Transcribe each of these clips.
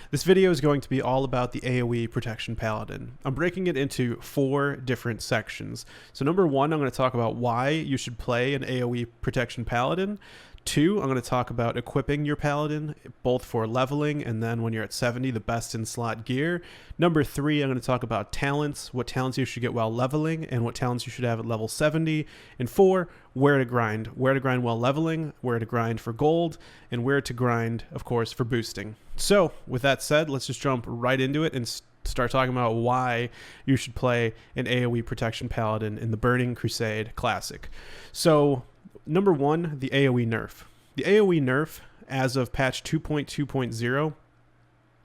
This video is going to be all about the AOE Protection Paladin. I'm breaking it into 4 different sections. So number 1, I'm going to talk about why you should play an AOE Protection Paladin. 2, I'm going to talk about equipping your Paladin, both for leveling and then when you're at 70, the best in slot gear. Number 3, I'm going to talk about talents, what talents you should get while leveling and what talents you should have at level 70. And 4, where to grind while leveling, where to grind for gold, and where to grind, of course, for boosting. So with that said, let's just jump right into it and start talking about why you should play an AOE Protection Paladin in the Burning Crusade Classic. So number 1, the AOE nerf. The AOE nerf, as of patch 2.2.0,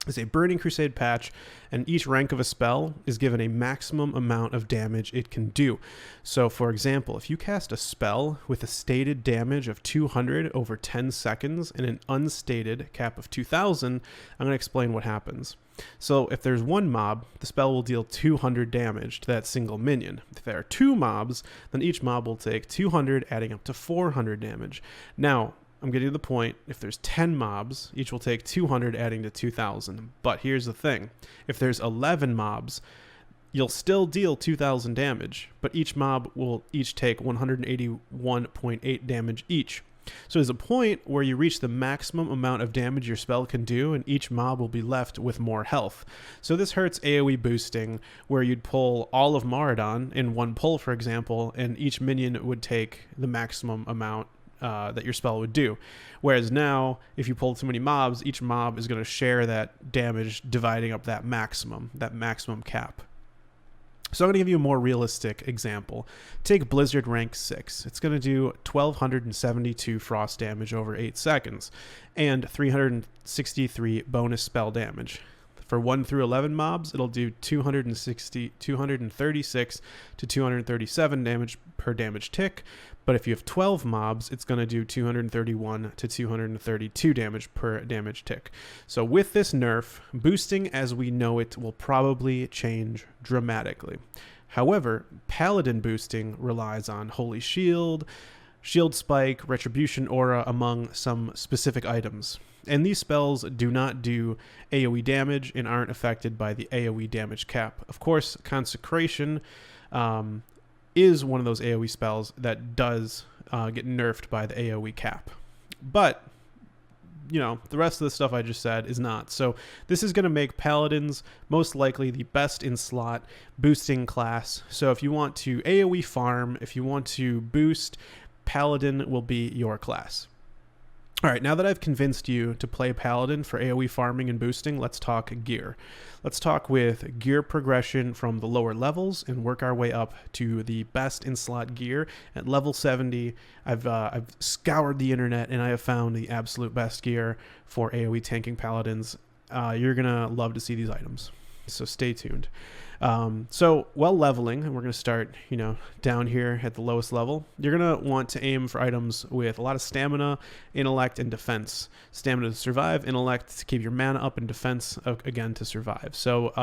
is a Burning Crusade patch, and each rank of a spell is given a maximum amount of damage it can do. So for example, if you cast a spell with a stated damage of 200 over 10 seconds and an unstated cap of 2000, I'm going to explain what happens. So if there's one mob, the spell will deal 200 damage to that single minion. If there are 2 mobs, then each mob will take 200, adding up to 400 damage. Now, I'm getting to the point, if there's 10 mobs, each will take 200, adding to 2000. But here's the thing. If there's 11 mobs, you'll still deal 2000 damage, but each mob will each take 181.8 damage each. So there's a point where you reach the maximum amount of damage your spell can do, and each mob will be left with more health. So this hurts AoE boosting, where you'd pull all of Maraudon in one pull, for example, and each minion would take the maximum amount that your spell would do. Whereas now, if you pull too many mobs, each mob is going to share that damage, dividing up that maximum cap. So I'm going to give you a more realistic example. Take Blizzard rank 6. It's going to do 1272 frost damage over 8 seconds and 363 bonus spell damage. For 1 through 11 mobs, it'll do 236 to 237 damage per damage tick. But if you have 12 mobs, it's going to do 231 to 232 damage per damage tick. So with this nerf, boosting as we know it will probably change dramatically. However, Paladin boosting relies on Holy Shield, Shield Spike, Retribution Aura, among some specific items. And these spells do not do AoE damage and aren't affected by the AoE damage cap. Of course, Consecration is one of those AoE spells that does get nerfed by the AoE cap. But, you know, the rest of the stuff I just said is not. So this is going to make Paladins most likely the best in slot boosting class. So if you want to AoE farm, if you want to boost, Paladin will be your class. All right, now that I've convinced you to play Paladin for AoE farming and boosting, let's talk gear. Let's talk with gear progression from the lower levels and work our way up to the best in slot gear. At level 70, I've scoured the internet and I have found the absolute best gear for AoE tanking Paladins. You're gonna love to see these items, so stay tuned. So while leveling, and we're going to start, down here at the lowest level, you're going to want to aim for items with a lot of stamina, intellect, and defense. Stamina to survive, intellect to keep your mana up, and defense, again, to survive. So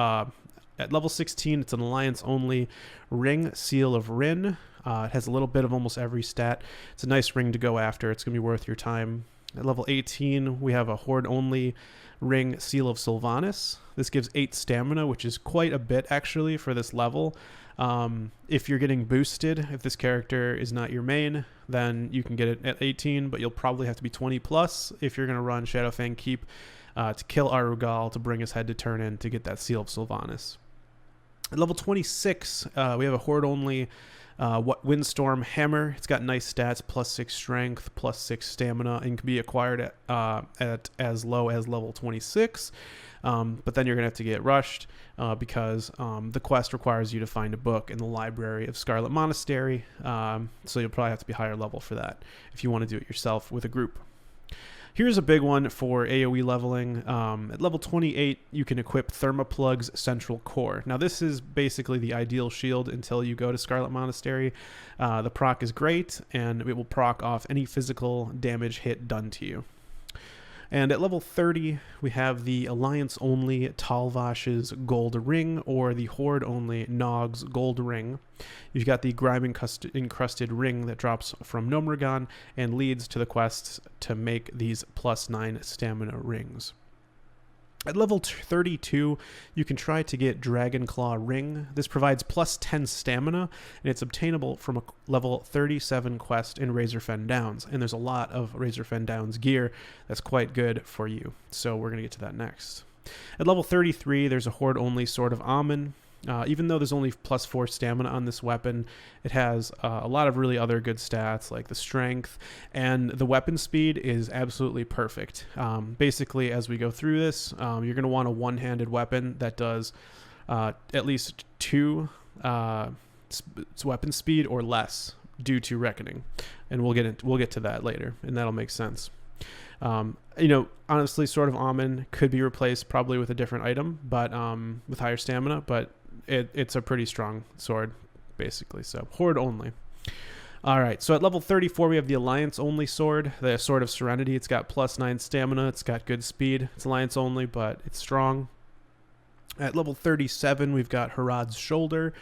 at level 16, it's an alliance-only ring, Seal of Rin. It has a little bit of almost every stat. It's a nice ring to go after. It's going to be worth your time. At level 18, we have a horde-only ring, Seal of Sylvanas. This gives 8 stamina, which is quite a bit actually for this level. If you're getting boosted, if this character is not your main, then you can get it at 18, but you'll probably have to be 20 plus if you're going to run Shadowfang Keep to kill Arugal to bring his head to turn in to get that Seal of Sylvanas. At level 26, we have a horde-only Windstorm Hammer. It's got nice stats, +6 strength, +6 stamina, and can be acquired at as low as level 26. But then you're going to have to get rushed because the quest requires you to find a book in the library of Scarlet Monastery. So you'll probably have to be higher level for that if you want to do it yourself with a group. Here's a big one for AoE leveling. At level 28, you can equip Thermoplug's Central Core. Now, this is basically the ideal shield until you go to Scarlet Monastery. The proc is great, and it will proc off any physical damage hit done to you. And at level 30, we have the Alliance-only Talvash's Gold Ring, or the Horde-only Nog's Gold Ring. You've got the grime-encrusted ring that drops from Gnomeregan and leads to the quests to make these +9 stamina rings. At level 32, you can try to get Dragon Claw Ring. This provides plus 10 stamina, and it's obtainable from a level 37 quest in Razorfen Downs. And there's a lot of Razorfen Downs gear that's quite good for you. So we're going to get to that next. At level 33, there's a Horde-only Sword of Amun. Even though there's only plus 4 stamina on this weapon, it has a lot of really other good stats like the strength, and the weapon speed is absolutely perfect. Basically, as we go through this, you're going to want a one-handed weapon that does at least 2 weapon speed or less due to Reckoning, and we'll get to that later, and that'll make sense. Honestly, Sword of Amun could be replaced probably with a different item, but with higher stamina, but it's a pretty strong sword, basically. So Horde only. All right, so at level 34, we have the Alliance only sword, the Sword of Serenity. It's got plus 9 stamina. It's got good speed. It's Alliance only, but it's strong. At level 37, we've got Harad's Shoulder.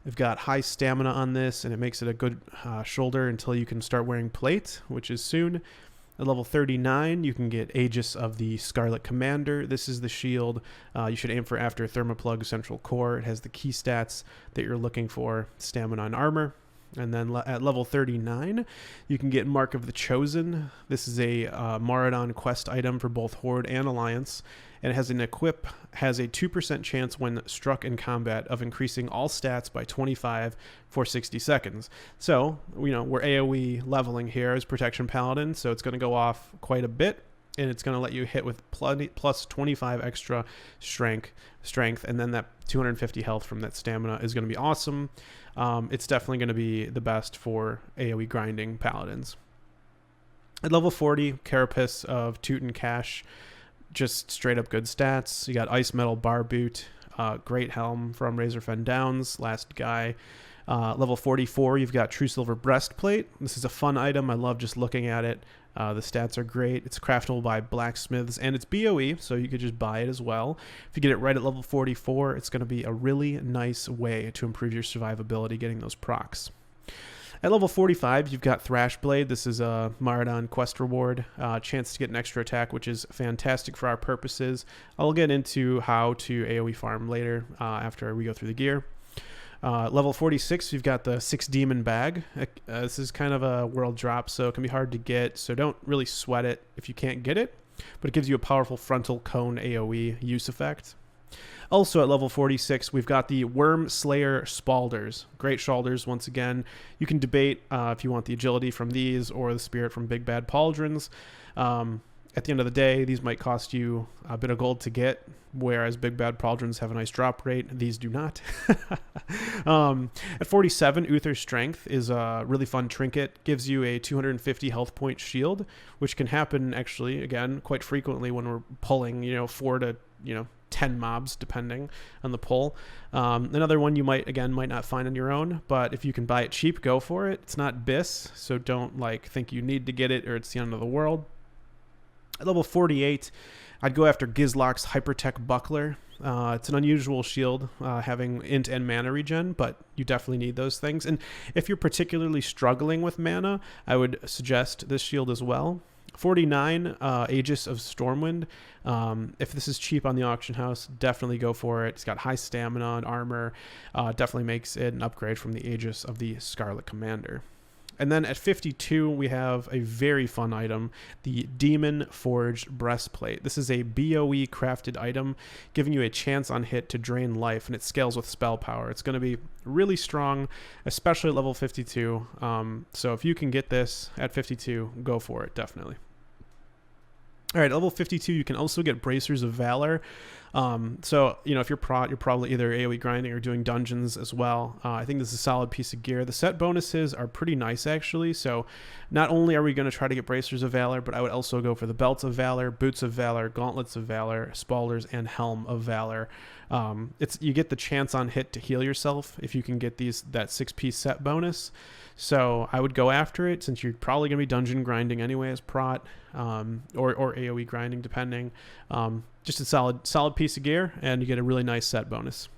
We've got high stamina on this, and it makes it a good shoulder until you can start wearing plate, which is soon. At level 39, you can get Aegis of the Scarlet Commander. This is the shield you should aim for after Thermoplug Central Core. It has the key stats that you're looking for, stamina and armor. And then at level 39, you can get Mark of the Chosen. This is a Maraudon quest item for both Horde and Alliance. And it has an equip, has a 2% chance when struck in combat of increasing all stats by 25 for 60 seconds. So, we're AOE leveling here as Protection Paladin, so it's going to go off quite a bit, and it's going to let you hit with plus 25 extra strength, and then that 250 health from that stamina is going to be awesome. It's definitely going to be the best for AOE grinding Paladins. At level 40, Carapace of Toot and Cash. Just straight up good stats. You got Ice Metal Bar Boot, great helm from Razorfen Downs, last guy. Level 44, you've got True Silver Breastplate. This is a fun item. I love just looking at it. The stats are great. It's craftable by blacksmiths, and it's BOE, so you could just buy it as well. If you get it right at level 44, it's going to be a really nice way to improve your survivability getting those procs. At level 45, you've got Thrashblade. This is a Maraudon quest reward, chance to get an extra attack, which is fantastic for our purposes. I'll get into how to AoE farm later after we go through the gear. Level 46, you've got the 6 Demon Bag. This is kind of a world drop, so it can be hard to get, so don't really sweat it if you can't get it, but it gives you a powerful Frontal Cone AoE use effect. Also at level 46, we've got the Worm Slayer Spalders. Great shoulders, once again. You can debate if you want the agility from these or the spirit from Big Bad Pauldrons. At the end of the day, these might cost you a bit of gold to get, whereas Big Bad Pauldrons have a nice drop rate. These do not. At 47, Uther's Strength is a really fun trinket. Gives you a 250 health point shield, which can happen, actually, again, quite frequently when we're pulling, 4 to, 10 mobs, depending on the pull. Another one you might not find on your own, but if you can buy it cheap, go for it. It's not BiS, so don't think you need to get it or it's the end of the world. At level 48, I'd go after Gizlok's Hypertech Buckler. It's an unusual shield, having int and mana regen, but you definitely need those things. And if you're particularly struggling with mana, I would suggest this shield as well. 49, Aegis of Stormwind. If this is cheap on the auction house, definitely go for it. It's got high stamina and armor. Definitely makes it an upgrade from the Aegis of the Scarlet Commander. And then at 52, we have a very fun item, the Demon Forged Breastplate. This is a BOE crafted item, giving you a chance on hit to drain life, and it scales with spell power. It's going to be really strong, especially at level 52. So if you can get this at 52, go for it, definitely. All right, level 52, you can also get Bracers of Valor. So, if you're Prot, you're probably either AoE grinding or doing dungeons as well. I think this is a solid piece of gear. The set bonuses are pretty nice, actually. So not only are we going to try to get Bracers of Valor, but I would also go for the Belts of Valor, Boots of Valor, Gauntlets of Valor, Spalders, and Helm of Valor. You get the chance on hit to heal yourself if you can get that 6-piece set bonus. So I would go after it, since you're probably going to be dungeon grinding anyway as Prot, or AoE grinding, depending. Just a solid piece of gear, and you get a really nice set bonus.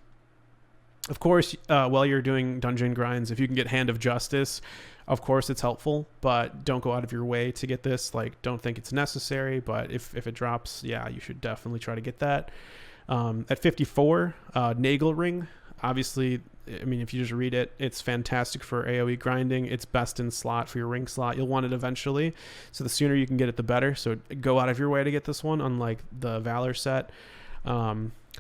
Of course, while you're doing dungeon grinds, if you can get Hand of Justice, of course it's helpful, but don't go out of your way to get this. Like, don't think it's necessary, but if it drops, yeah, you should definitely try to get that. At 54, Nagel Ring. Obviously, I mean, if you just read it, it's fantastic for AoE grinding. It's best in slot for your ring slot. You'll want it eventually, so the sooner you can get it, the better. So go out of your way to get this one, unlike the Valor set.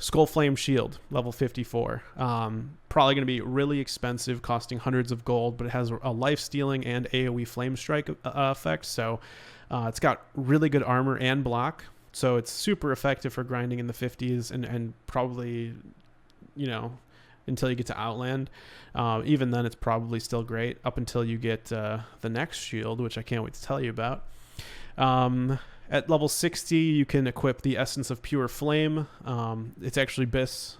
Skull Flame Shield, level 54. Probably going to be really expensive, costing hundreds of gold, but it has a life stealing and AoE flame strike effect. So it's got really good armor and block. So it's super effective for grinding in the 50s and probably, until you get to Outland. Even then, it's probably still great up until you get the next shield, which I can't wait to tell you about. At level 60, you can equip the Essence of Pure Flame. It's actually BiS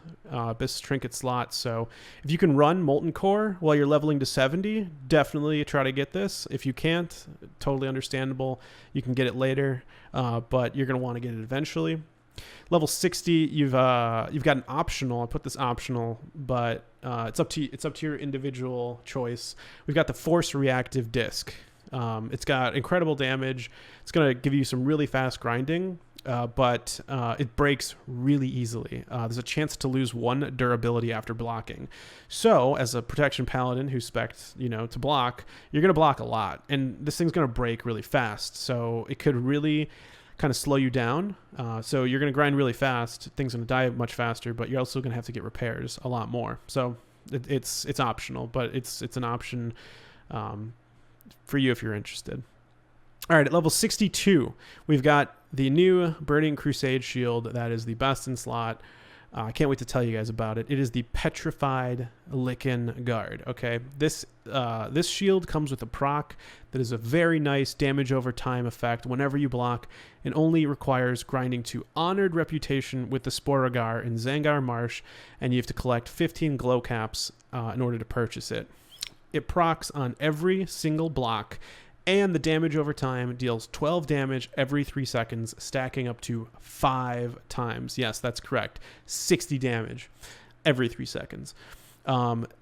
trinket slot. So if you can run Molten Core while you're leveling to 70, definitely try to get this. If you can't, totally understandable. You can get it later, but you're going to want to get it eventually. Level 60, you've got an optional. I put this optional, but it's up to your individual choice. We've got the Force Reactive Disc. It's got incredible damage. It's going to give you some really fast grinding, but it breaks really easily. There's a chance to lose 1 durability after blocking. So as a protection paladin who specs, to block, you're going to block a lot, and this thing's going to break really fast. So it could really kind of slow you down. So you're going to grind really fast. Things going to die much faster, but you're also going to have to get repairs a lot more. So it's optional, but it's an option for you if you're interested. All right, at level 62, we've got the new Burning Crusade shield that is the best in slot. I can't wait to tell you guys about it. It is the Petrified Lichen Guard. Okay, this shield comes with a proc that is a very nice damage over time effect whenever you block, and only requires grinding to Honored Reputation with the Sporagar in Zangar Marsh, and you have to collect 15 glow caps in order to purchase it. It procs on every single block, and the damage over time deals 12 damage every 3 seconds, stacking up to 5 times. Yes, that's correct. 60 damage every 3 seconds.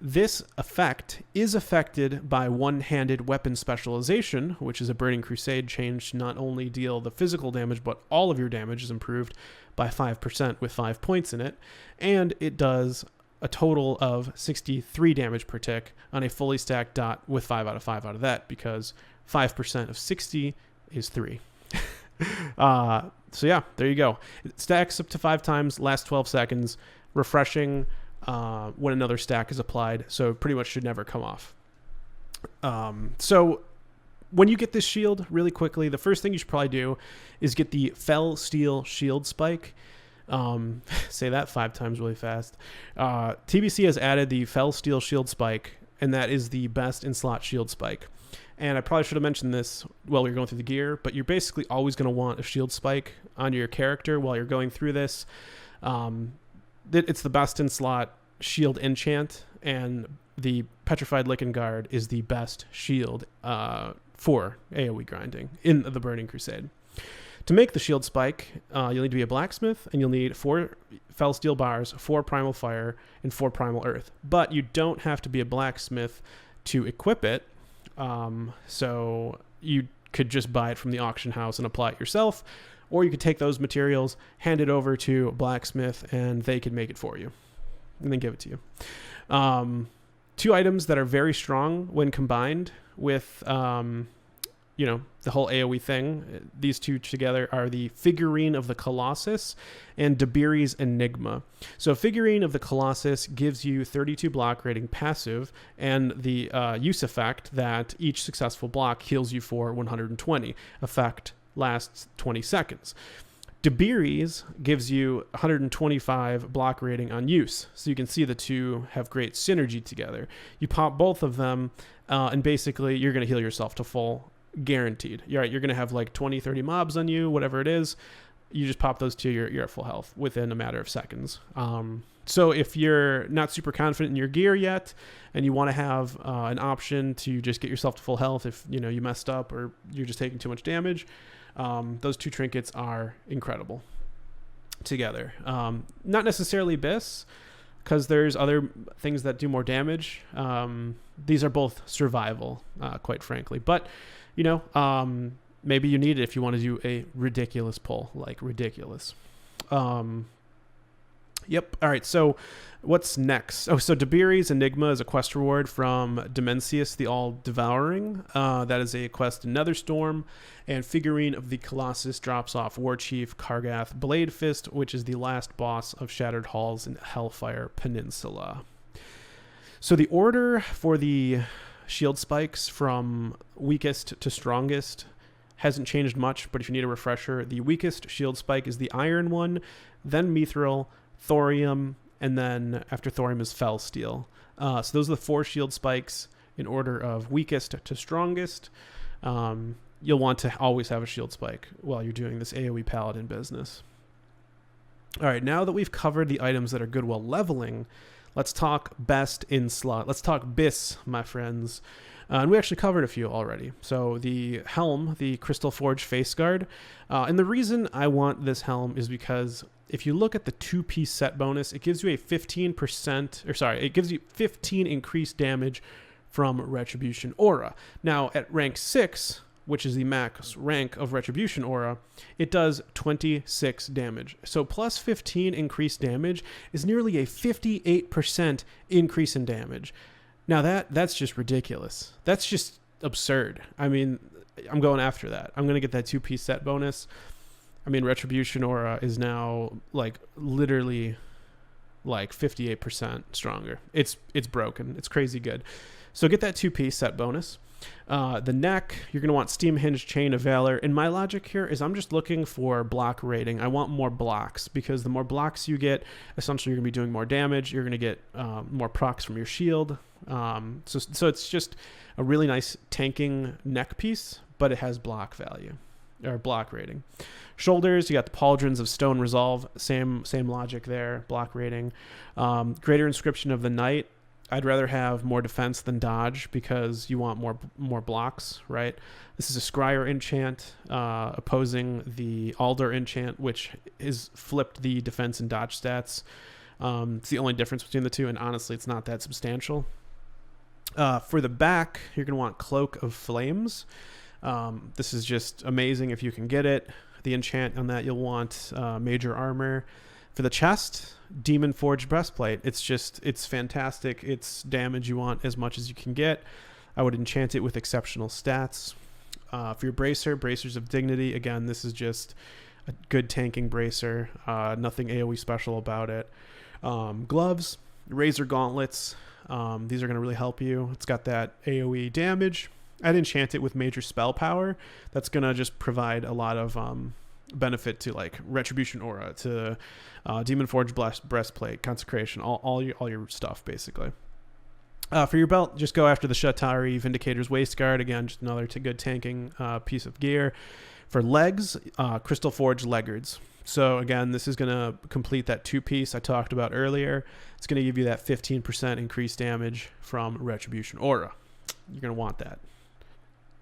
This effect is affected by one-handed weapon specialization, which is a Burning Crusade change to not only deal the physical damage, but all of your damage is improved by 5% with 5 points in it. And it does a total of 63 damage per tick on a fully stacked dot with 5 out of 5 out of that, because 5% of 60 is 3. So yeah, there you go. It stacks up to 5 times, lasts 12 seconds, refreshing when another stack is applied, so pretty much should never come off. So when you get this shield, really quickly, the first thing you should probably do is get the Fell Steel Shield Spike. Say that 5 times really fast. TBC has added the Fell Steel Shield Spike, and that is the best in slot shield spike. And I probably should have mentioned this while we were going through the gear, but you're basically always going to want a shield spike on your character while you're going through this. It's the best in slot shield enchant, and the Petrified Lichen Guard is the best shield for AoE grinding in the Burning Crusade. To make the shield spike, you'll need to be a blacksmith, and you'll need 4 fell steel bars, 4 primal fire, and 4 primal earth. But you don't have to be a blacksmith to equip it. So you could just buy it from the auction house and apply it yourself, or you could take those materials, hand it over to a blacksmith, and they could make it for you and then give it to you. 2 items that are very strong when combined with the whole AoE thing. These 2 together are the Figurine of the Colossus and Dabiri's Enigma. So Figurine of the Colossus gives you 32 block rating passive, and the use effect that each successful block heals you for 120. Effect lasts 20 seconds. Dabiri's gives you 125 block rating on use. So you can see the 2 have great synergy together. You pop both of them, and basically you're going to heal yourself to full, guaranteed. You're going to have like 20, 30 mobs on you, whatever it is. You just pop those 2, you're at full health within a matter of seconds. So if you're not super confident in your gear yet, and you want to have an option to just get yourself to full health if you messed up or you're just taking too much damage, those 2 trinkets are incredible together. Not necessarily BiS, because there's other things that do more damage. These are both survival, quite frankly. But, you know, maybe you need it if you want to do a ridiculous pull, like ridiculous. Yep. All right. So what's next? Oh, so Dabiri's Enigma is a quest reward from Dimensius the All-Devouring. That is a quest in Netherstorm. And Figurine of the Colossus drops off Warchief Kargath Bladefist, which is the last boss of Shattered Halls in Hellfire Peninsula. So the order for the shield spikes from weakest to strongest hasn't changed much, but if you need a refresher, the weakest shield spike is the iron one, then mithril, thorium, and then after thorium is fell steel. So those are the 4 shield spikes in order of weakest to strongest. You'll want to always have a shield spike while you're doing this AOE Paladin business. All right, now that we've covered the items that are good while leveling, let's talk best in slot. Let's talk BiS, my friends. And we actually covered a few already. So the helm, the Crystalforge face guard. And the reason I want this helm is because if you look at the 2-piece set bonus, it gives you a it gives you 15 increased damage from Retribution Aura. Now, at rank 6, which is the max rank of Retribution Aura, it does 26 damage. So plus 15 increased damage is nearly a 58% increase in damage. Now, that's just ridiculous. That's just absurd. I mean, I'm going after that. I'm going to get that 2-piece set bonus. I mean, Retribution Aura is now like literally like 58% stronger. It's broken. It's crazy good. So get that 2-piece set bonus. The neck, you're going to want Steam Hinge Chain of Valor. And my logic here is I'm just looking for block rating. I want more blocks because the more blocks you get, essentially you're going to be doing more damage. You're going to get more procs from your shield. So it's just a really nice tanking neck piece, but it has block value or block rating. Shoulders, you got the Pauldrons of Stone Resolve, same logic there, block rating. Greater Inscription of the Night, I'd rather have more defense than dodge because you want more blocks, right? This is a Scryer enchant opposing the Alder enchant, which is flipped the defense and dodge stats. It's the only difference between the two, and honestly, it's not that substantial. For the back, you're going to want Cloak of Flames. This is just amazing if you can get it. The enchant on that, you'll want Major Armor. For the chest, Demon Forge Breastplate. It's fantastic. It's damage you want as much as you can get. I would enchant it with exceptional stats. For your bracer, Bracers of Dignity. Again, this is just a good tanking bracer. Nothing AoE special about it. Gloves, Razor Gauntlets. These are going to really help you. It's got that AoE damage. I'd enchant it with Major Spell Power. That's going to just provide a lot of benefit to like Retribution Aura, to Demon Forge Breastplate, Consecration, all your stuff basically. For your belt, just go after the Shatari Vindicator's Waistguard. Again, just another good tanking piece of gear. For legs, Crystalforge Leggards. So again, this is going to complete that 2-piece I talked about earlier. It's going to give you that 15% increased damage from Retribution Aura. You're going to want that.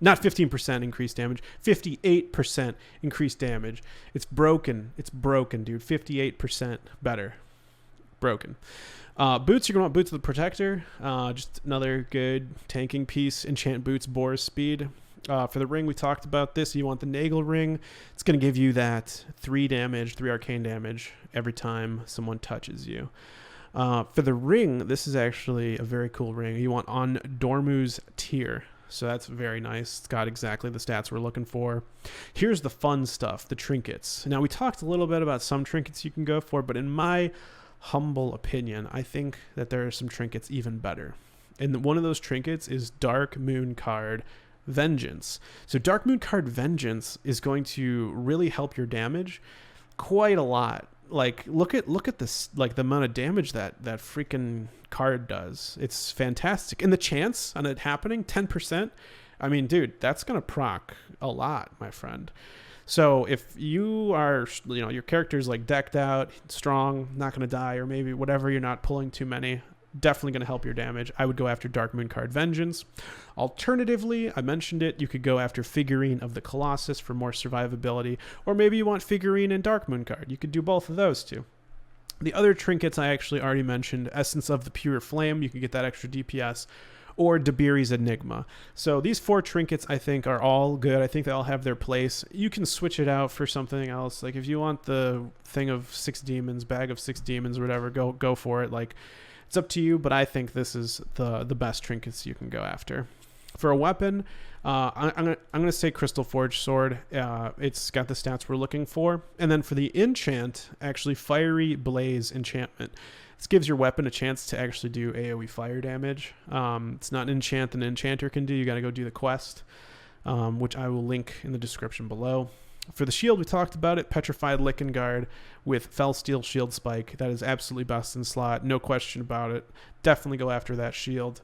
Not 15% increased damage, 58% increased damage. It's broken. It's broken, dude. 58% better. Broken. Boots, you're going to want Boots of the Protector. Just another good tanking piece. Enchant Boots, Boar's Speed. For the ring, we talked about this. You want the Nagel Ring. It's going to give you that 3 arcane damage every time someone touches you. For the ring, this is actually a very cool ring. You want on Dormu's Tier. So that's very nice. It's got exactly the stats we're looking for. Here's the fun stuff, the trinkets. Now, we talked a little bit about some trinkets you can go for, but in my humble opinion, I think that there are some trinkets even better. And one of those trinkets is Dark Moon Card Vengeance. So Dark Moon Card Vengeance is going to really help your damage quite a lot. Like, look at this, like the amount of damage that freaking card does. It's fantastic. And the chance on it happening, 10%. I mean, dude, that's going to proc a lot, my friend. So if you are, your character's like decked out, strong, not going to die, or maybe whatever, you're not pulling too many, definitely going to help your damage. I would go after Dark Moon Card Vengeance. Alternatively, I mentioned it, you could go after Figurine of the Colossus for more survivability, or maybe you want Figurine and Dark Moon Card. You could do both of those too. The other trinkets I actually already mentioned, Essence of the Pure Flame, you can get that extra DPS, or Dabiri's Enigma. So these 4 trinkets I think are all good. I think they all have their place. You can switch it out for something else. Like if you want the thing of 6 demons, bag of 6 demons, or whatever, go for it. Like it's up to you, but I think this is the best trinkets you can go after. For a weapon, I'm gonna say Crystalforge sword. It's got the stats we're looking for. And then for the enchant, actually Fiery Blaze enchantment. This gives your weapon a chance to actually do AOE fire damage. It's not an enchant an enchanter can do. You got to go do the quest, which I will link in the description below. For the shield, we talked about it. Petrified Lichen Guard with Fell Steel Shield Spike. That is absolutely best in slot. No question about it. Definitely go after that shield.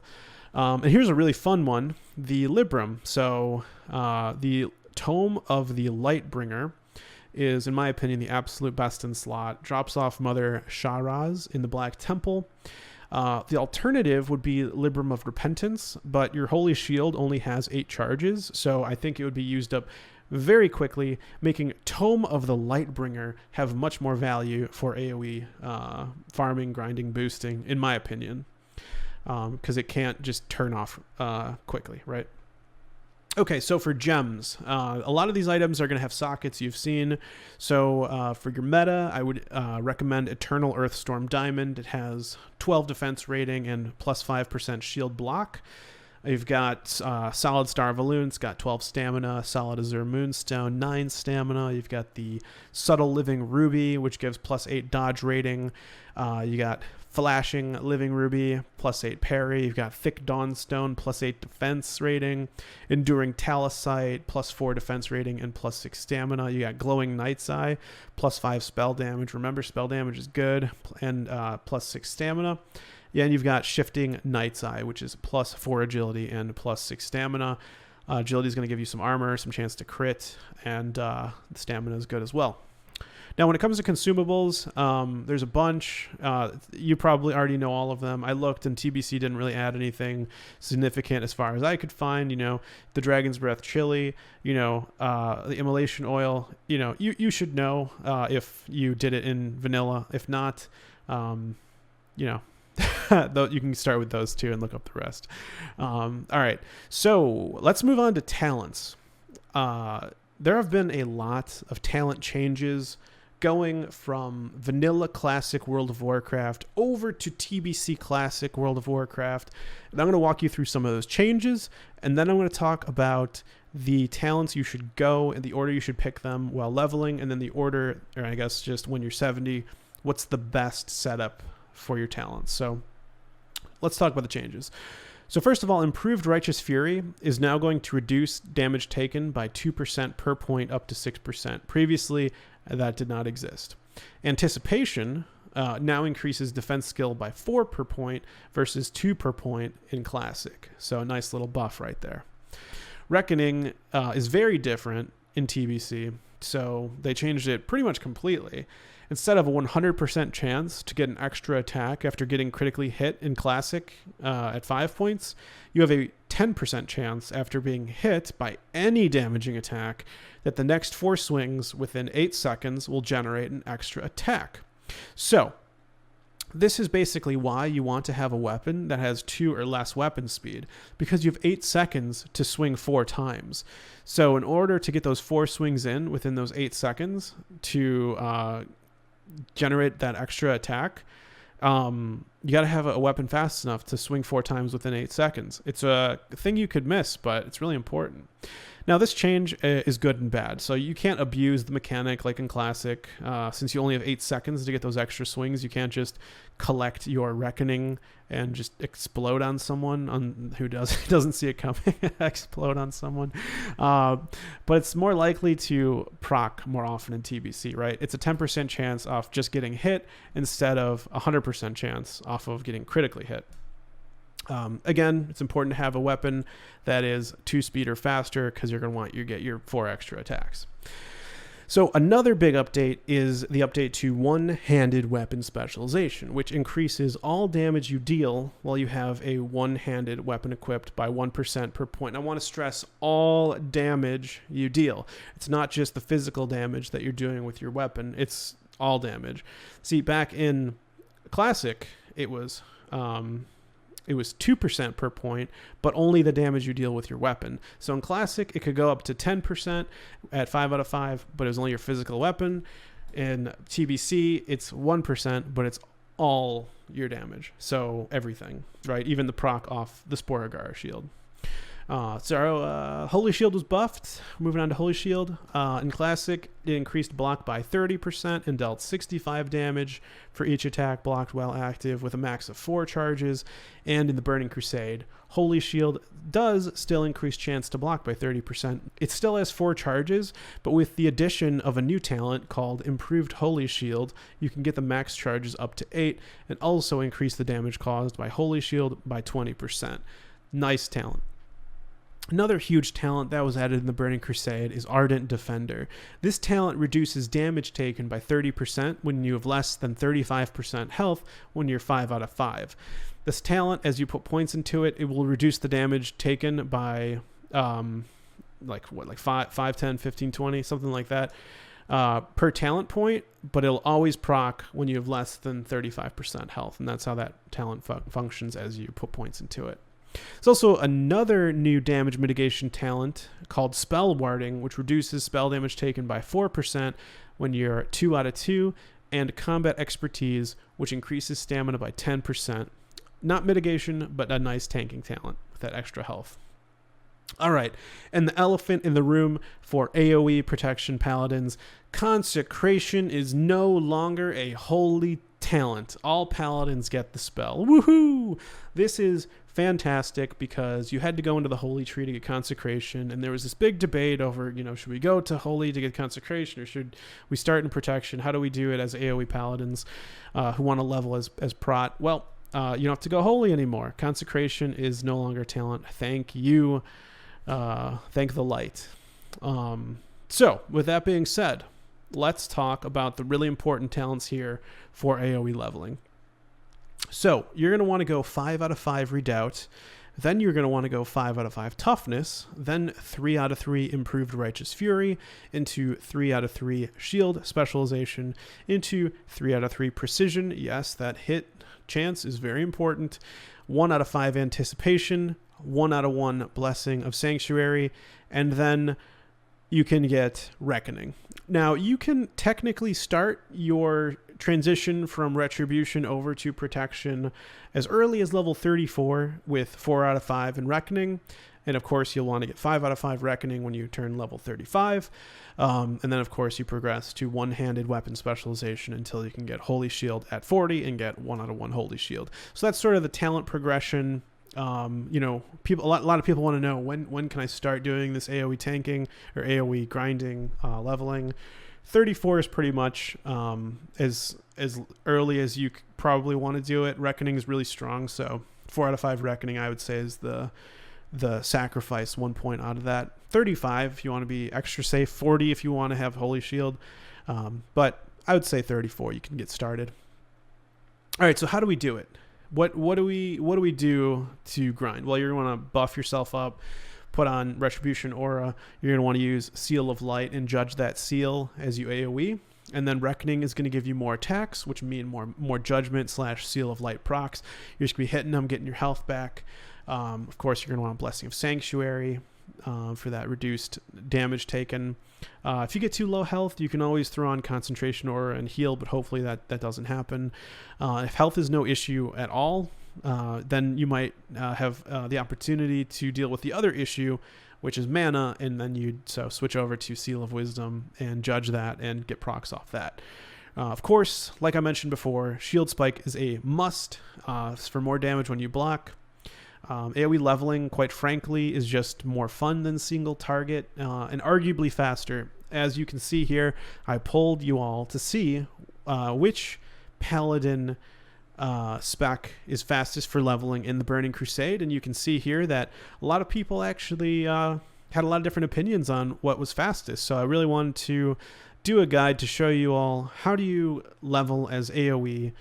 And here's a really fun one. The Libram. So the Tome of the Lightbringer is, in my opinion, the absolute best in slot. Drops off Mother Sharaz in the Black Temple. The alternative would be Libram of Repentance, but your Holy Shield only has 8 charges, so I think it would be used up very quickly, making Tome of the Lightbringer have much more value for AoE farming, grinding, boosting, in my opinion, because it can't just turn off quickly, right? Okay, so for gems, a lot of these items are going to have sockets you've seen. So for your meta, I would recommend Eternal Earthstorm Diamond. It has 12 defense rating and plus 5% shield block. You've got Solid Star Valoon. It's got 12 stamina. Solid Azure Moonstone, 9 stamina. You've got the Subtle Living Ruby, which gives plus 8 dodge rating. You got Flashing Living Ruby, plus 8 parry. You've got Thick Dawnstone, plus 8 defense rating. Enduring Talosite, plus 4 defense rating and plus 6 stamina. You got Glowing Night's Eye, plus 5 spell damage. Remember, spell damage is good, and plus 6 stamina. Yeah, and you've got Shifting Night's Eye, which is plus 4 agility and plus 6 stamina. Agility is going to give you some armor, some chance to crit, and the stamina is good as well. Now, when it comes to consumables, there's a bunch. You probably already know all of them. I looked, and TBC didn't really add anything significant as far as I could find. You know, the Dragon's Breath Chili, you know, the Immolation Oil. You know, you should know if you did it in vanilla. If not, you know, you can start with those 2 and look up the rest. All right, so let's move on to talents. There have been a lot of talent changes going from vanilla classic World of Warcraft over to TBC classic World of Warcraft. And I'm going to walk you through some of those changes, and then I'm going to talk about the talents you should go and the order you should pick them while leveling, and then the order, or I guess just when you're 70, what's the best setup for your talents. So let's talk about the changes. So first of all, Improved Righteous Fury is now going to reduce damage taken by 2% per point up to 6%. Previously, that did not exist. Anticipation now increases defense skill by 4 per point versus 2 per point in Classic. So a nice little buff right there. Reckoning is very different in TBC. So they changed it pretty much completely. Instead of a 100% chance to get an extra attack after getting critically hit in Classic at 5 points, you have a 10% chance after being hit by any damaging attack that the next 4 swings within 8 seconds will generate an extra attack. So this is basically why you want to have a weapon that has 2 or less weapon speed, because you have 8 seconds to swing 4 times. So in order to get those 4 swings in within those 8 seconds to generate that extra attack, you got to have a weapon fast enough to swing 4 times within 8 seconds. It's a thing you could miss, but it's really important. Now, this change is good and bad. So you can't abuse the mechanic like in Classic. Since you only have 8 seconds to get those extra swings, you can't just collect your Reckoning and just explode on someone who doesn't see it coming, explode on someone. But it's more likely to proc more often in TBC, right? It's a 10% chance off just getting hit instead of a 100% chance off of getting critically hit. Again, it's important to have a weapon that is 2 speed or faster, because you're going to want you to get your 4 extra attacks. So another big update is the update to one-handed weapon specialization, which increases all damage you deal while you have a one-handed weapon equipped by 1% per point. And I want to stress all damage you deal. It's not just the physical damage that you're doing with your weapon. It's all damage. See, back in Classic, it was 2% per point, but only the damage you deal with your weapon. So in Classic, it could go up to 10% at 5 out of 5, but it was only your physical weapon. In TBC, it's 1%, but it's all your damage. So everything, right? Even the proc off the Sporagar shield. Holy Shield was buffed. Moving on to Holy Shield. In Classic, it increased block by 30% and dealt 65 damage for each attack blocked while active with a max of 4 charges. And in the Burning Crusade, Holy Shield does still increase chance to block by 30%. It still has 4 charges, but with the addition of a new talent called Improved Holy Shield, you can get the max charges up to 8 and also increase the damage caused by Holy Shield by 20%. Nice talent. Another huge talent that was added in the Burning Crusade is Ardent Defender. This talent reduces damage taken by 30% when you have less than 35% health when you're 5 out of 5. This talent, as you put points into it, it will reduce the damage taken by 5, 10, 15, 20, something like that per talent point, but it'll always proc when you have less than 35% health, and that's how that talent functions as you put points into it. There's also another new damage mitigation talent called Spell Warding, which reduces spell damage taken by 4% when you're 2 out of 2, and Combat Expertise, which increases stamina by 10%. Not mitigation, but a nice tanking talent with that extra health. All right, and the elephant in the room for AOE Protection Paladins, Consecration is no longer a holy talent. All Paladins get the spell. Woohoo! This is fantastic because you had to go into the Holy Tree to get Consecration, and there was this big debate over, should we go to Holy to get Consecration, or should we start in Protection? How do we do it as AOE Paladins who want to level as Prot? Well, you don't have to go Holy anymore. Consecration is no longer a talent. Thank you. Thank the light. So, with that being said, let's talk about the really important talents here for AOE leveling. So, you're going to want to go 5 out of 5 Redoubt, then you're going to want to go 5 out of 5 Toughness, then 3 out of 3 Improved Righteous Fury, into 3 out of 3 Shield Specialization, into 3 out of 3 Precision. Yes, that hit chance is very important. 1 out of 5 Anticipation, 1 out of 1 Blessing of Sanctuary, and then you can get Reckoning. Now, you can technically start your transition from Retribution over to Protection as early as level 34 with 4 out of 5 in Reckoning. And of course, you'll want to get 5 out of 5 Reckoning when you turn level 35. And then, of course, you progress to one-handed weapon specialization until you can get Holy Shield at 40 and get 1 out of 1 Holy Shield. So that's sort of the talent progression. A lot of people want to know when can I start doing this AOE tanking or AOE grinding leveling. 34 is pretty much as early as you probably want to do it. Reckoning is really strong, so 4 out of 5 Reckoning I would say is the sacrifice 1 point out of that. 35 if you want to be extra safe. 40 if you want to have Holy Shield, but I would say 34 you can get started. All right, so how do we do it? What do we do to grind? Well, you're going to want to buff yourself up, put on Retribution Aura. You're going to want to use Seal of Light and judge that seal as you AoE. And then Reckoning is going to give you more attacks, which mean more Judgment / Seal of Light procs. You're just going to be hitting them, getting your health back. Of course, you're going to want Blessing of Sanctuary for that reduced damage taken. If you get too low health, you can always throw on Concentration Aura and heal, but hopefully that doesn't happen. If health is no issue at all, then you might have the opportunity to deal with the other issue, which is mana, and then you'd switch over to Seal of Wisdom and judge that and get procs off that. Of course, like I mentioned before, Shield Spike is a must for more damage when you block. AoE leveling, quite frankly, is just more fun than single target and arguably faster. As you can see here, I polled you all to see which Paladin spec is fastest for leveling in the Burning Crusade, and you can see here that a lot of people actually had a lot of different opinions on what was fastest. So I really wanted to do a guide to show you all how do you level as AoE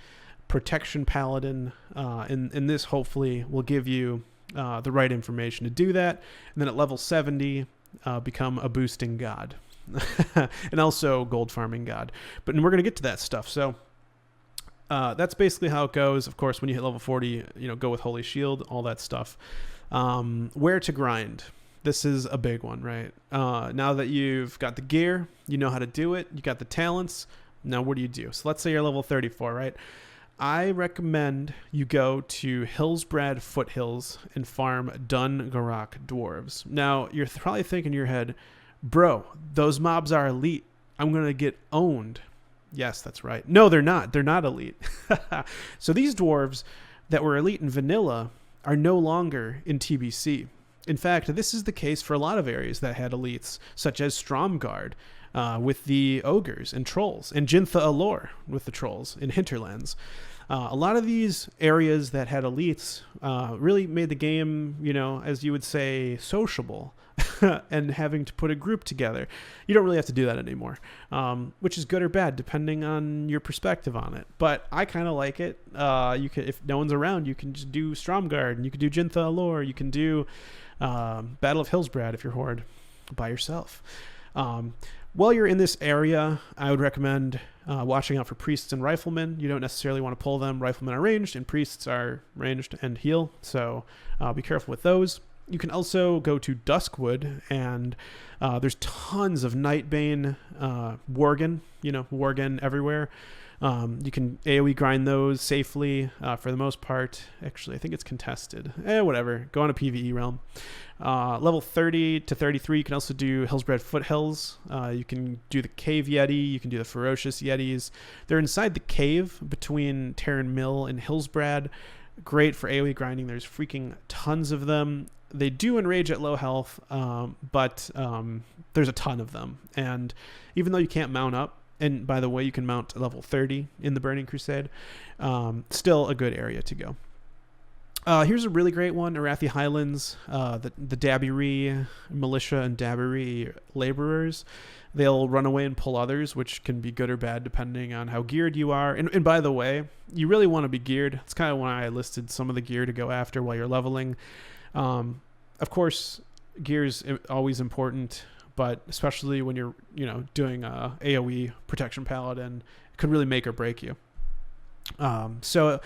Protection Paladin, and this hopefully will give you the right information to do that. And then at level 70, become a boosting god. and also gold farming god. But we're going to get to that stuff. So that's basically how it goes. Of course, when you hit level 40, go with Holy Shield, all that stuff. Where to grind. This is a big one, right? Now that you've got the gear, you know how to do it. You got the talents. Now what do you do? So let's say you're level 34, right? I recommend you go to Hillsbrad Foothills and farm Dun Garak Dwarves. Now, you're probably thinking in your head, bro, those mobs are elite. I'm going to get owned. Yes, that's right. No, they're not. They're not elite. So these dwarves that were elite in vanilla are no longer in TBC. In fact, this is the case for a lot of areas that had elites, such as Stromgard with the ogres and trolls, and Jintha Allure with the trolls in Hinterlands. A lot of these areas that had elites really made the game, as you would say, sociable. And having to put a group together. You don't really have to do that anymore, which is good or bad depending on your perspective on it. But I kind of like it. You can, if no one's around, you can just do Stromgard, and you can do Jintha Allure, you can do Battle of Hillsbrad if you're Horde by yourself. While you're in this area, I would recommend watching out for priests and riflemen. You don't necessarily want to pull them. Riflemen are ranged, and priests are ranged and heal, so be careful with those. You can also go to Duskwood, and there's tons of Nightbane Worgen, Worgen everywhere. You can AoE grind those safely for the most part. Actually, I think it's contested. Whatever. Go on a PvE realm. Level 30 to 33, you can also do Hillsbrad Foothills. You can do the Cave Yeti. You can do the Ferocious Yetis. They're inside the cave between Terran Mill and Hillsbrad. Great for AoE grinding. There's freaking tons of them. They do enrage at low health, but there's a ton of them. And even though you can't mount up, and by the way, you can mount level 30 in the Burning Crusade, still a good area to go. Here's a really great one, Arathi Highlands, the Dabiri militia and Dabiri laborers. They'll run away and pull others, which can be good or bad depending on how geared you are. And by the way, you really want to be geared. That's kind of why I listed some of the gear to go after while you're leveling. Of course, gear is always important, but especially when you're, doing AoE protection paladin, it could really make or break you. So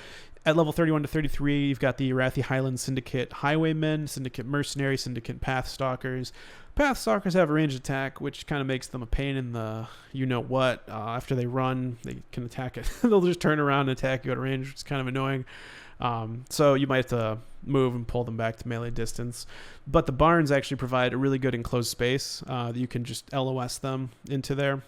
at level 31 to 33, you've got the Arathi Highland Syndicate Highwaymen, Syndicate Mercenary, Syndicate Pathstalkers. Pathstalkers have a ranged attack, which kind of makes them a pain in the you-know-what. After they run, they can attack it. They'll just turn around and attack you at range, which is kind of annoying. So you might have to move and pull them back to melee distance. But the barns actually provide a really good enclosed space that you can just LOS them into there.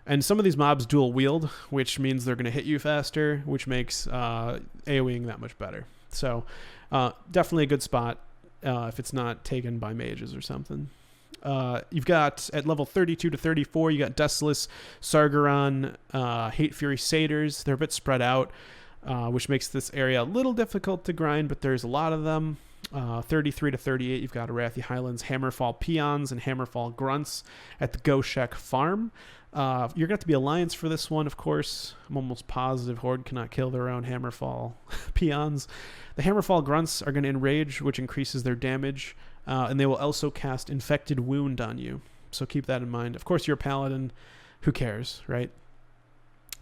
And some of these mobs dual wield, which means they're going to hit you faster, which makes AoEing that much better. So definitely a good spot if it's not taken by mages or something. You've got, at level 32 to 34, you got Desolace, Sargeron, Hate Fury Satyrs. They're a bit spread out, which makes this area a little difficult to grind, but there's a lot of them. 33 to 38, you've got Arathi Highlands, Hammerfall Peons, and Hammerfall Grunts at the Goshek Farm. You're going to have to be Alliance for this one, of course. I'm almost positive Horde cannot kill their own Hammerfall Peons. The Hammerfall Grunts are going to enrage, which increases their damage, and they will also cast Infected Wound on you. So keep that in mind. Of course, you're a Paladin. Who cares, right?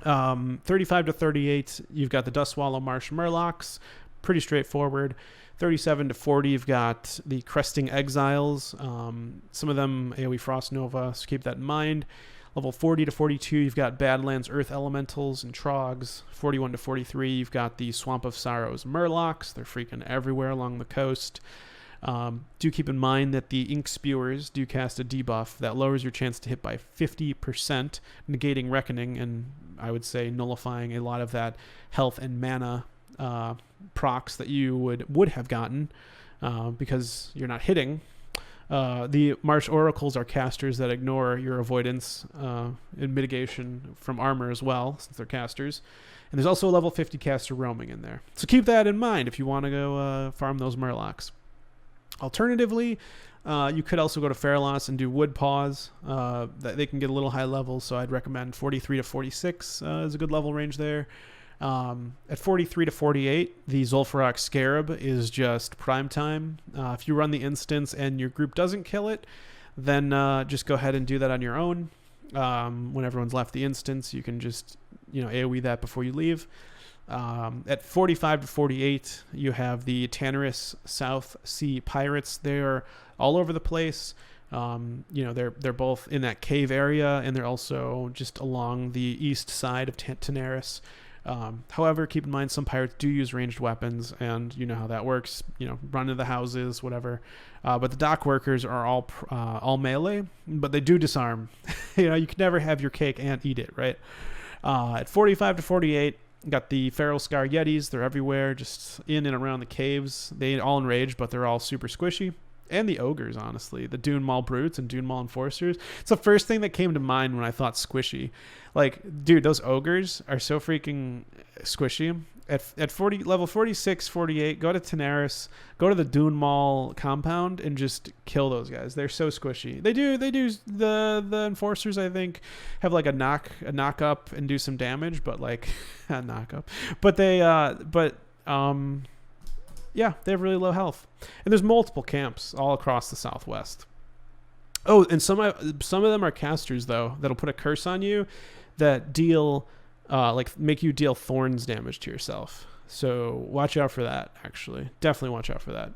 35 to 38, you've got the Dustswallow Marsh Murlocs. Pretty straightforward. 37 to 40, you've got the Cresting Exiles. Some of them AoE Frost Nova, so keep that in mind. Level 40 to 42, you've got Badlands Earth Elementals and Trogs. 41 to 43, you've got the Swamp of Sorrows Murlocs. They're freaking everywhere along the coast. Do keep in mind that the Ink Spewers do cast a debuff that lowers your chance to hit by 50%, negating Reckoning, and I would say nullifying a lot of that health and mana procs that you would have gotten because you're not hitting. The Marsh Oracles are casters that ignore your avoidance and mitigation from armor as well, since they're casters. And there's also a level 50 caster roaming in there. So keep that in mind if you want to go farm those Murlocs. Alternatively, you could also go to Fairloss and do Wood Paws. They can get a little high level, so I'd recommend 43 to 46 is a good level range there. At 43 to 48, the Zul'Farrak Scarab is just prime time. If you run the instance and your group doesn't kill it, then just go ahead and do that on your own. When everyone's left the instance, you can just, AoE that before you leave. At 45 to 48, you have the Tanarus South Sea Pirates. They're all over the place. They're both in that cave area, and they're also just along the east side of Tanarus. However, keep in mind some pirates do use ranged weapons, and you know how that works. Run into the houses, whatever. But the dock workers are all melee, but they do disarm. You can never have your cake and eat it, right? At 45 to 48. Got the Feral Scar Yetis. They're everywhere, just in and around the caves. They all enraged, but they're all super squishy. And the Ogres, honestly. The Dune Maul Brutes and Dune Maul Enforcers. It's the first thing that came to mind when I thought squishy. Like, dude, those Ogres are so freaking squishy. At level 46, 48, go to Tanarus, go to the Dune Maul compound, and just kill those guys. They're so squishy. They do the Enforcers, I think, have like a knock up and do some damage, but like a knock up. But they they have really low health. And there's multiple camps all across the Southwest. Oh, and some of them are casters though that'll put a curse on you that deal make you deal thorns damage to yourself. So watch out for that, actually. Definitely watch out for that.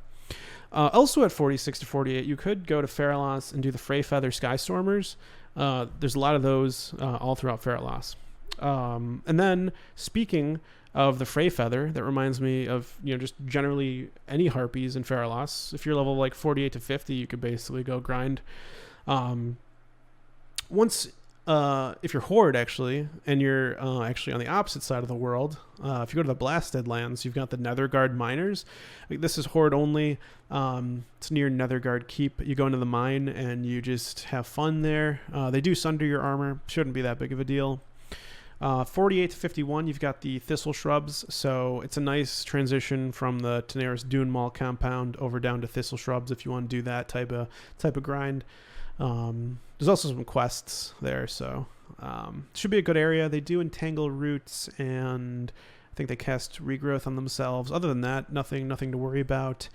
Also at 46 to 48, you could go to Feralas and do the Freyfeather Skystormers. There's a lot of those all throughout Feralas. And then, speaking of the Freyfeather, that reminds me of, just generally any harpies in Feralas. If you're level like 48 to 50, you could basically go grind. If you're Horde, actually, and you're actually on the opposite side of the world, if you go to the Blasted Lands, you've got the Netherguard Miners. This is Horde only. It's near Netherguard Keep. You go into the mine, and you just have fun there. They do sunder your armor. Shouldn't be that big of a deal. 48 to 51, you've got the Thistle Shrubs, so it's a nice transition from the Tanarus Dune Maul compound over down to Thistle Shrubs if you want to do that type of grind. There's also some quests there, so should be a good area. They do entangle roots, and I think they cast regrowth on themselves. Other than that, nothing to worry about.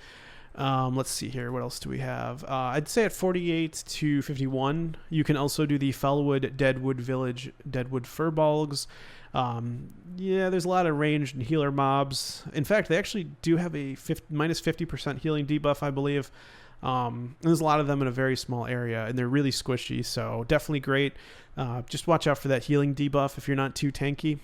Let's see here. What else do we have? I'd say at 48 to 51, you can also do the Fellwood Deadwood Village Deadwood Furbolgs. There's a lot of ranged and healer mobs. In fact, they actually do have a minus 50% healing debuff, I believe. There's a lot of them in a very small area, and they're really squishy, so definitely great. Just watch out for that healing debuff if you're not too tanky.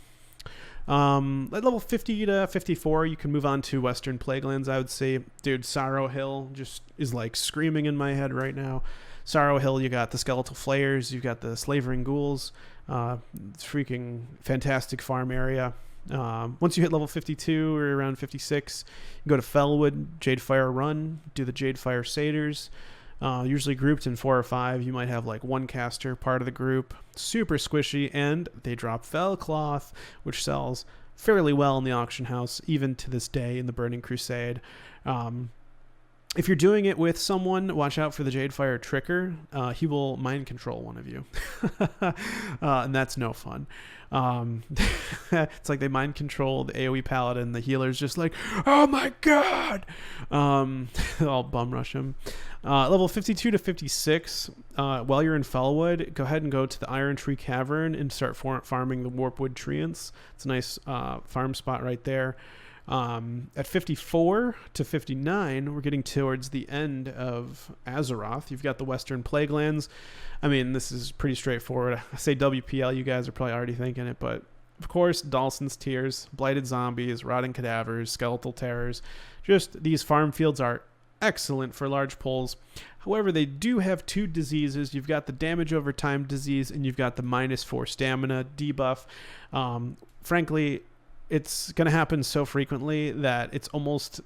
At level 50 to 54, you can move on to Western Plaguelands, I would say. Dude, Sorrow Hill just is like screaming in my head right now. Sorrow Hill, you got the Skeletal Flayers, you've got the Slavering Ghouls. It's freaking fantastic farm area. Once you hit level 52 or around 56, you go to Fellwood, Jadefire Run, do the Jadefire Satyrs. Usually grouped in 4 or 5. You might have like one caster part of the group. Super squishy, and they drop Fellcloth, which sells fairly well in the auction house, even to this day in the Burning Crusade. If you're doing it with someone, watch out for the Jadefire Tricker. He will mind control one of you. And that's no fun. It's like they mind control the AOE Paladin. The healer's just like, oh my god! I'll bum rush him. Level 52 to 56, while you're in Fellwood, go ahead and go to the Iron Tree Cavern and start farming the Warpwood Treants. It's a nice farm spot right there. At 54 to 59, we're getting towards the end of Azeroth. You've got the Western Plaguelands. I mean, this is pretty straightforward. I say WPL, you guys are probably already thinking it, but of course, Dhalsim's Tears, Blighted Zombies, Rotting Cadavers, Skeletal Terrors. Just these farm fields are excellent for large pulls. However, they do have 2 diseases. You've got the damage over time disease, and you've got the -4 stamina debuff. Frankly, it's going to happen so frequently that it's almost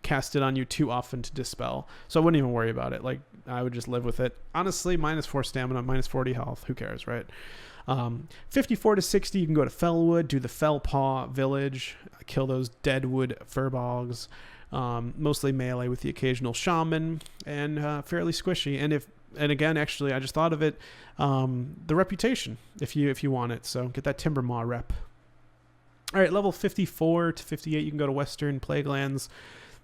casted on you too often to dispel. So I wouldn't even worry about it. Like, I would just live with it. Honestly, -4 stamina, -40 health. Who cares, right? 54 to 60, you can go to Fellwood, do the Fellpaw Village, kill those Deadwood Furbolgs. Mostly melee with the occasional shaman, and fairly squishy. And again, actually, I just thought of it, the reputation, if you want it. So get that Timbermaw rep. All right, level 54 to 58, you can go to Western Plaguelands.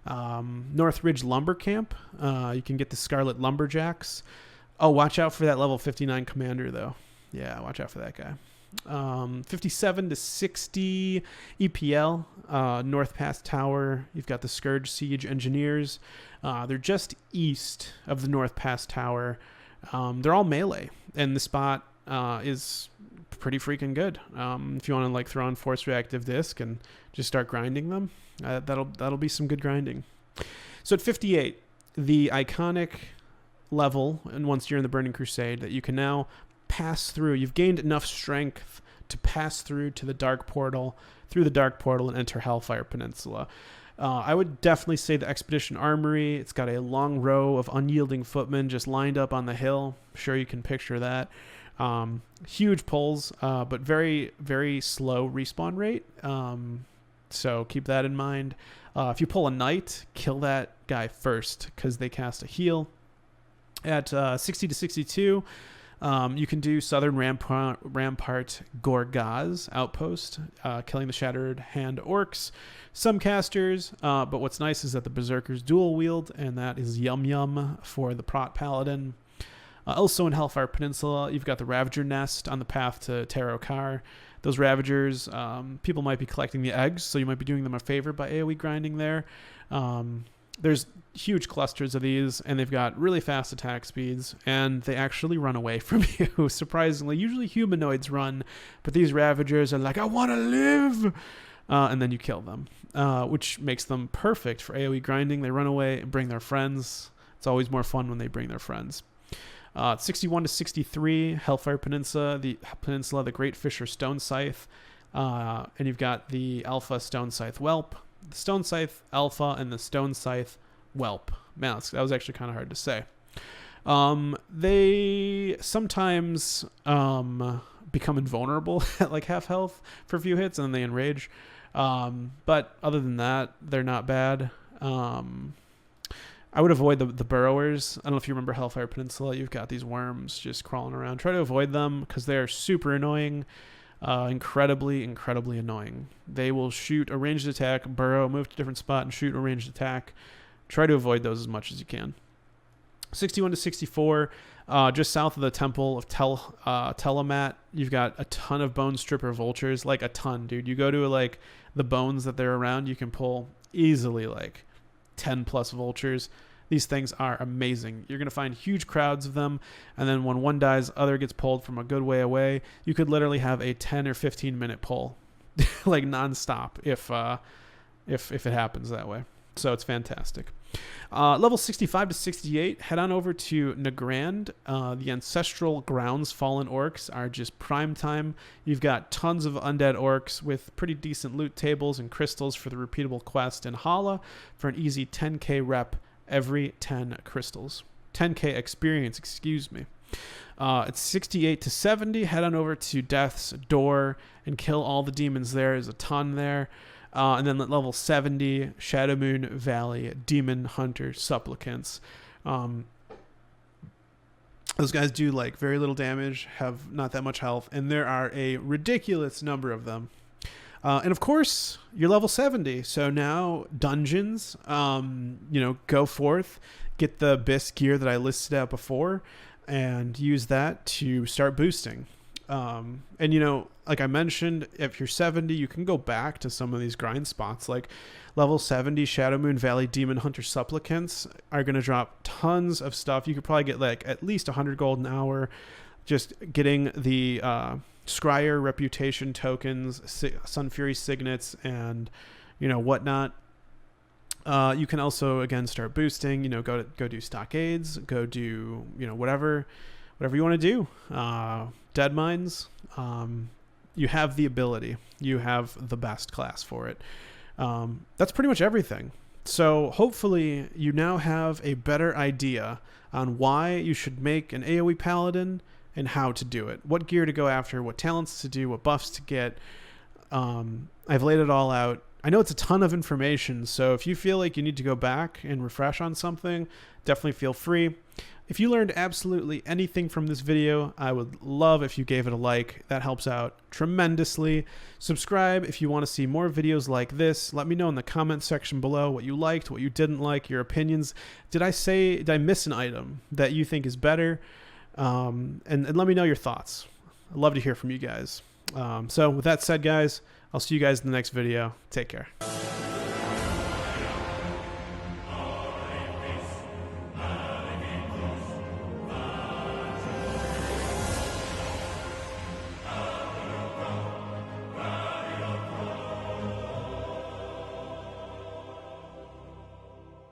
Northridge Lumber Camp, you can get the Scarlet Lumberjacks. Oh, watch out for that level 59 commander, though. Yeah, watch out for that guy. 57 to 60 EPL, North Pass Tower. You've got the Scourge Siege Engineers. They're just east of the North Pass Tower. They're all melee, and the spot is pretty freaking good. If you want to like throw on Force Reactive Disc and just start grinding them, that'll be some good grinding. So at 58, the iconic level, and once you're in the Burning Crusade, that you can now pass through. You've gained enough strength to pass through to the Dark Portal, and enter Hellfire Peninsula. I would definitely say the Expedition Armory. It's got a long row of unyielding footmen just lined up on the hill. I'm sure you can picture that. Huge pulls, but very, very slow respawn rate. So keep that in mind. If you pull a knight, kill that guy first because they cast a heal. At 60 to 62, you can do Southern Rampart Gorgaz Outpost, killing the Shattered Hand Orcs. Some casters, but what's nice is that the Berserkers dual wield, and that is yum yum for the Prot Paladin. Also in Hellfire Peninsula, you've got the Ravager Nest on the path to Tarot-Kar. Those Ravagers, people might be collecting the eggs, so you might be doing them a favor by AoE grinding there. There's huge clusters of these, and they've got really fast attack speeds, and they actually run away from you, surprisingly. Usually humanoids run, but these Ravagers are like, I want to live! And then you kill them, which makes them perfect for AoE grinding. They run away and bring their friends. It's always more fun when they bring their friends. 61 to 63, Hellfire Peninsula, the Great Fisher Stone Scythe, and you've got the Alpha Stone Scythe Whelp, the Stone Scythe Alpha, and the Stone Scythe Whelp. Man, that was actually kind of hard to say. They sometimes become invulnerable at like half health for a few hits, and then they enrage. But other than that, they're not bad. I would avoid the burrowers. I don't know if you remember Hellfire Peninsula. You've got these worms just crawling around. Try to avoid them because they're super annoying. Incredibly annoying. They will shoot a ranged attack, burrow, move to a different spot, and shoot a ranged attack. Try to avoid those as much as you can. 61 to 64, just south of the Temple of Telemat, you've got a ton of Bone Stripper Vultures. Like a ton, dude. You go to like the bones that they're around, you can pull easily like 10 plus vultures. These things are amazing. You're going to find huge crowds of them, and then when one dies, other gets pulled from a good way away. You could literally have a 10 or 15 minute pull like nonstop if it happens that way. So it's fantastic. Level 65 to 68, head on over to Nagrand. The Ancestral Grounds Fallen Orcs are just prime time. You've got tons of undead orcs with pretty decent loot tables and crystals for the repeatable quest, and Hala for an easy 10k rep every 10 crystals. 10k experience, excuse me. It's 68 to 70, head on over to Death's Door and kill all the demons there. There's a ton there. And then at level 70, Shadow Moon Valley, Demon Hunter Supplicants. Those guys do like very little damage, have not that much health, and there are a ridiculous number of them. And of course, you're level 70, so now dungeons, go forth, get the BiS gear that I listed out before, and use that to start boosting. Like I mentioned, if you're 70, you can go back to some of these grind spots. Like level 70 Shadow Moon Valley Demon Hunter Supplicants are going to drop tons of stuff. You could probably get like at least 100 gold an hour just getting the Scryer reputation tokens, Sun Fury signets, and whatnot. You can also again start boosting. Go do stockades, go do whatever you want to do. Dead mines. You have the ability. You have the best class for it. That's pretty much everything. So hopefully you now have a better idea on why you should make an AoE Paladin and how to do it. What gear to go after, what talents to do, what buffs to get. I've laid it all out. I know it's a ton of information, so if you feel like you need to go back and refresh on something, definitely feel free. If you learned absolutely anything from this video, I would love if you gave it a like. That helps out tremendously. Subscribe if you want to see more videos like this. Let me know in the comment section below what you liked, what you didn't like, your opinions. Did I miss an item that you think is better? and let me know your thoughts. I'd love to hear from you guys. So with that said, guys, I'll see you guys in the next video. Take care.